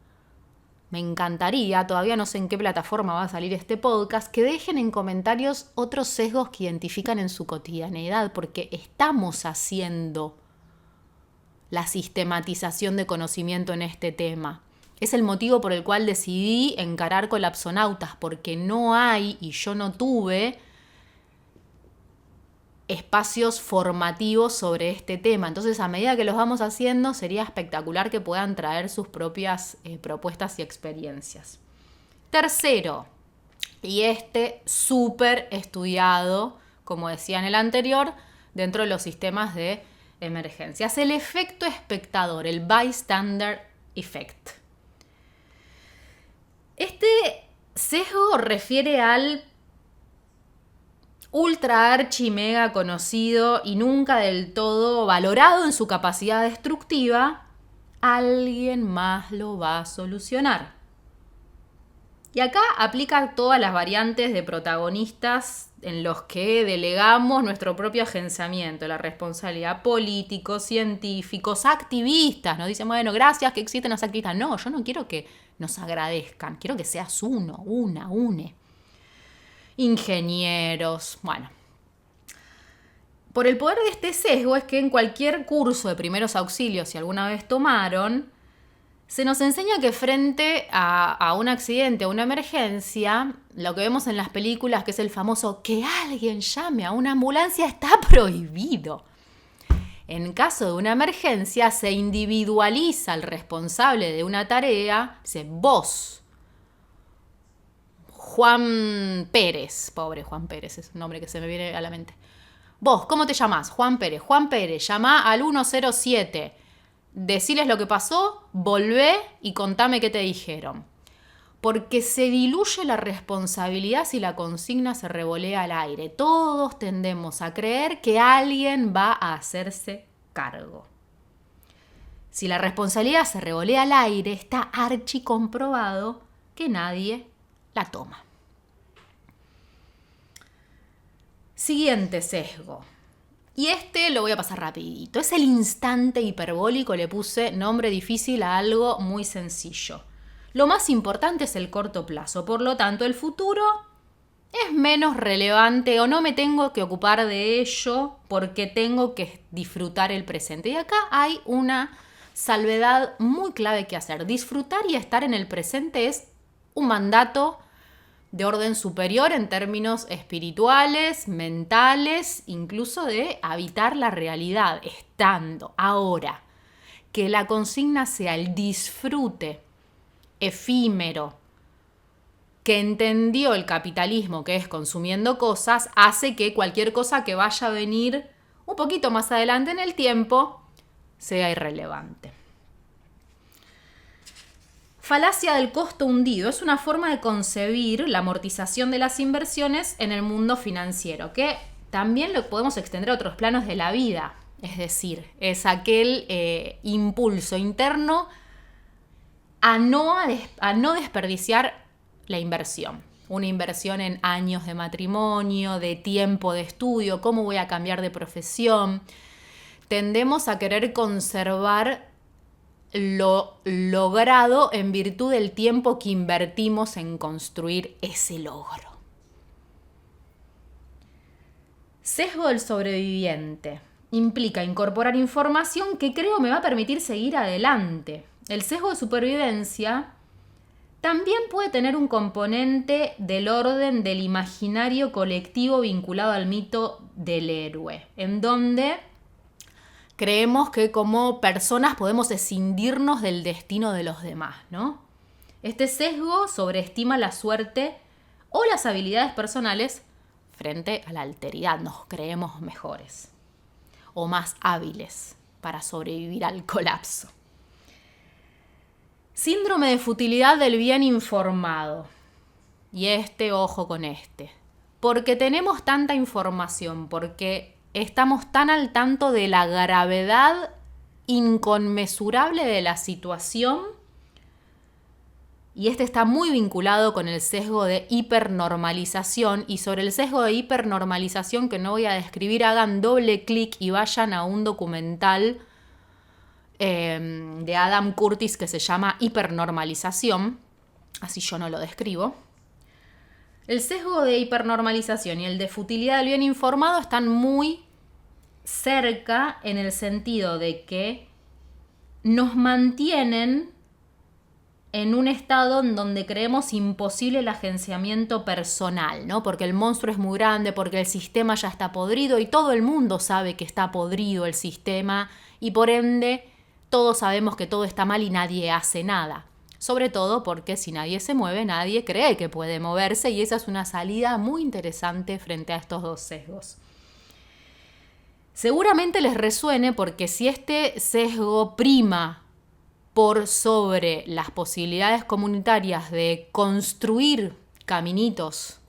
todavía no sé en qué plataforma va a salir este podcast, que dejen en comentarios otros sesgos que identifican en su cotidianeidad, porque estamos haciendo la sistematización de conocimiento en este tema. Es el motivo por el cual decidí encarar Colapsonautas, porque no hay, y yo no tuve, espacios formativos sobre este tema. Entonces, a medida que los vamos haciendo, sería espectacular que puedan traer sus propias propuestas y experiencias. Tercero, y súper estudiado, como decía en el anterior, dentro de los sistemas de emergencias, el efecto espectador, el bystander effect. Este sesgo refiere al ultra archi mega conocido y nunca del todo valorado en su capacidad destructiva, alguien más lo va a solucionar. Y acá aplica todas las variantes de protagonistas en los que delegamos nuestro propio agenciamiento, la responsabilidad políticos, científicos, activistas. Nos dicen, bueno, gracias que existen los activistas. No, yo no quiero que nos agradezcan, quiero que seas une. Ingenieros, bueno. Por el poder de este sesgo es que en cualquier curso de primeros auxilios, si alguna vez tomaron, se nos enseña que frente a un accidente, a una emergencia, lo que vemos en las películas, que es el famoso que alguien llame a una ambulancia, está prohibido. En caso de una emergencia, se individualiza al responsable de una tarea, dice vos, Juan Pérez, pobre Juan Pérez, es un nombre que se me viene a la mente. Vos, ¿cómo te llamás? Juan Pérez. Juan Pérez, llamá al 107, deciles lo que pasó, volvé y contame qué te dijeron. Porque se diluye la responsabilidad si la consigna se revolea al aire. Todos tendemos a creer que alguien va a hacerse cargo. Si la responsabilidad se revolea al aire, está archi comprobado que nadie la toma. Siguiente sesgo. Y lo voy a pasar rapidito. Es el instante hiperbólico, le puse nombre difícil a algo muy sencillo. Lo más importante es el corto plazo, por lo tanto el futuro es menos relevante o no me tengo que ocupar de ello porque tengo que disfrutar el presente. Y acá hay una salvedad muy clave que hacer. Disfrutar y estar en el presente es un mandato de orden superior en términos espirituales, mentales, incluso de habitar la realidad, estando ahora. Que la consigna sea el disfrute efímero que entendió el capitalismo, que es consumiendo cosas, hace que cualquier cosa que vaya a venir un poquito más adelante en el tiempo sea irrelevante. Falacia del costo hundido es una forma de concebir la amortización de las inversiones en el mundo financiero, que también lo podemos extender a otros planos de la vida. Es decir, es aquel impulso interno a no desperdiciar la inversión. Una inversión en años de matrimonio, de tiempo de estudio, cómo voy a cambiar de profesión. Tendemos a querer conservar lo logrado en virtud del tiempo que invertimos en construir ese logro. Sesgo del sobreviviente. Implica incorporar información que creo me va a permitir seguir adelante. El sesgo de supervivencia también puede tener un componente del orden del imaginario colectivo vinculado al mito del héroe, en donde creemos que como personas podemos escindirnos del destino de los demás, ¿no? Este sesgo sobreestima la suerte o las habilidades personales frente a la alteridad. Nos creemos mejores o más hábiles para sobrevivir al colapso. Síndrome de futilidad del bien informado. Y ojo con porque tenemos tanta información, porque estamos tan al tanto de la gravedad inconmensurable de la situación, y está muy vinculado con el sesgo de hipernormalización. Y sobre el sesgo de hipernormalización, que no voy a describir, hagan doble clic y vayan a un documental de Adam Curtis que se llama Hipernormalización, así yo no lo describo. El sesgo de hipernormalización y el de futilidad del bien informado están muy cerca en el sentido de que nos mantienen en un estado en donde creemos imposible el agenciamiento personal, ¿no? Porque el monstruo es muy grande, porque el sistema ya está podrido y todo el mundo sabe que está podrido el sistema y por ende todos sabemos que todo está mal y nadie hace nada. Sobre todo porque si nadie se mueve, nadie cree que puede moverse, y esa es una salida muy interesante frente a estos dos sesgos. Seguramente les resuene porque si este sesgo prima por sobre las posibilidades comunitarias de construir caminitos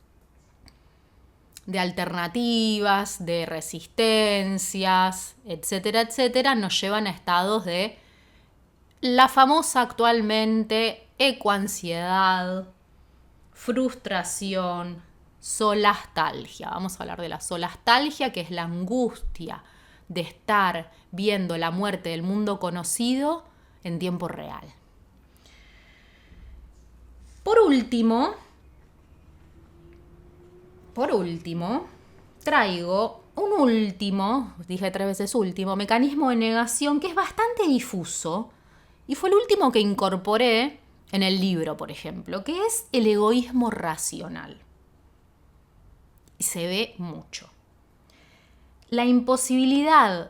de alternativas, de resistencias, etcétera, etcétera, nos llevan a estados de la famosa actualmente ecoansiedad, frustración, solastalgia. Vamos a hablar de la solastalgia, que es la angustia de estar viendo la muerte del mundo conocido en tiempo real. Por último, traigo un último, dije 3 veces último, mecanismo de negación que es bastante difuso y fue el último que incorporé en el libro, por ejemplo, que es el egoísmo racional. Y se ve mucho. La imposibilidad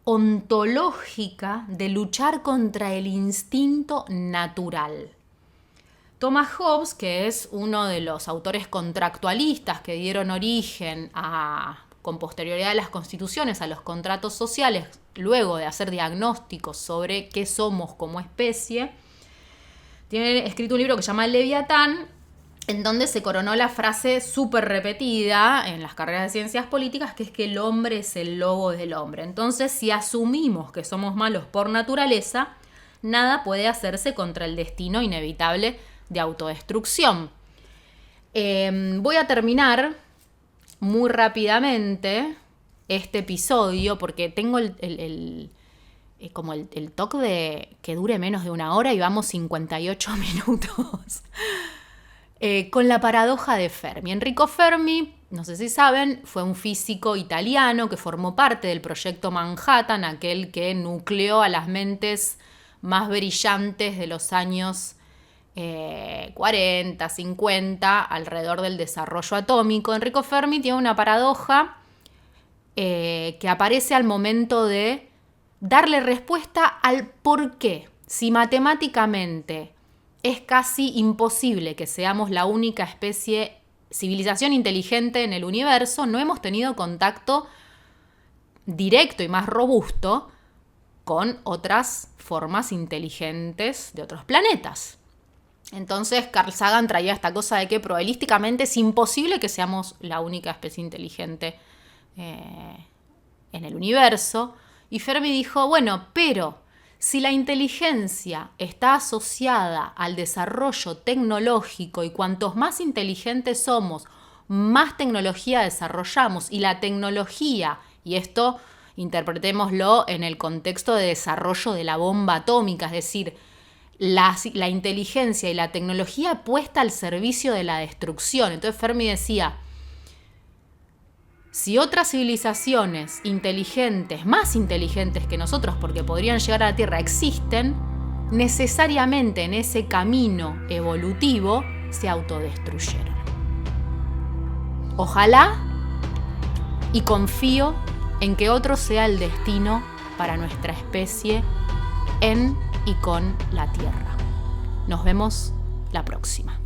ontológica de luchar contra el instinto natural. Thomas Hobbes, que es uno de los autores contractualistas que dieron origen con posterioridad a las constituciones, a los contratos sociales, luego de hacer diagnósticos sobre qué somos como especie, tiene escrito un libro que se llama El Leviatán, en donde se coronó la frase súper repetida en las carreras de ciencias políticas, que es que el hombre es el lobo del hombre. Entonces, si asumimos que somos malos por naturaleza, nada puede hacerse contra el destino inevitable de autodestrucción. Voy a terminar muy rápidamente este episodio porque tengo el toque de que dure menos de 1 hora y vamos 58 minutos. Con la paradoja de Fermi. Enrico Fermi, no sé si saben, fue un físico italiano que formó parte del proyecto Manhattan, aquel que nucleó a las mentes más brillantes de los años 40, 50, alrededor del desarrollo atómico. Enrico Fermi tiene una paradoja que aparece al momento de darle respuesta al por qué. Si matemáticamente es casi imposible que seamos la única civilización inteligente en el universo, no hemos tenido contacto directo y más robusto con otras formas inteligentes de otros planetas. Entonces Carl Sagan traía esta cosa de que probabilísticamente es imposible que seamos la única especie inteligente en el universo. Y Fermi dijo, bueno, pero si la inteligencia está asociada al desarrollo tecnológico y cuantos más inteligentes somos, más tecnología desarrollamos, y la tecnología, y esto interpretémoslo en el contexto de desarrollo de la bomba atómica, es decir, la inteligencia y la tecnología puesta al servicio de la destrucción. Entonces Fermi decía, si otras civilizaciones inteligentes, más inteligentes que nosotros, porque podrían llegar a la Tierra, existen, necesariamente en ese camino evolutivo se autodestruyeron. Ojalá y confío en que otro sea el destino para nuestra especie en y con la Tierra. Nos vemos la próxima.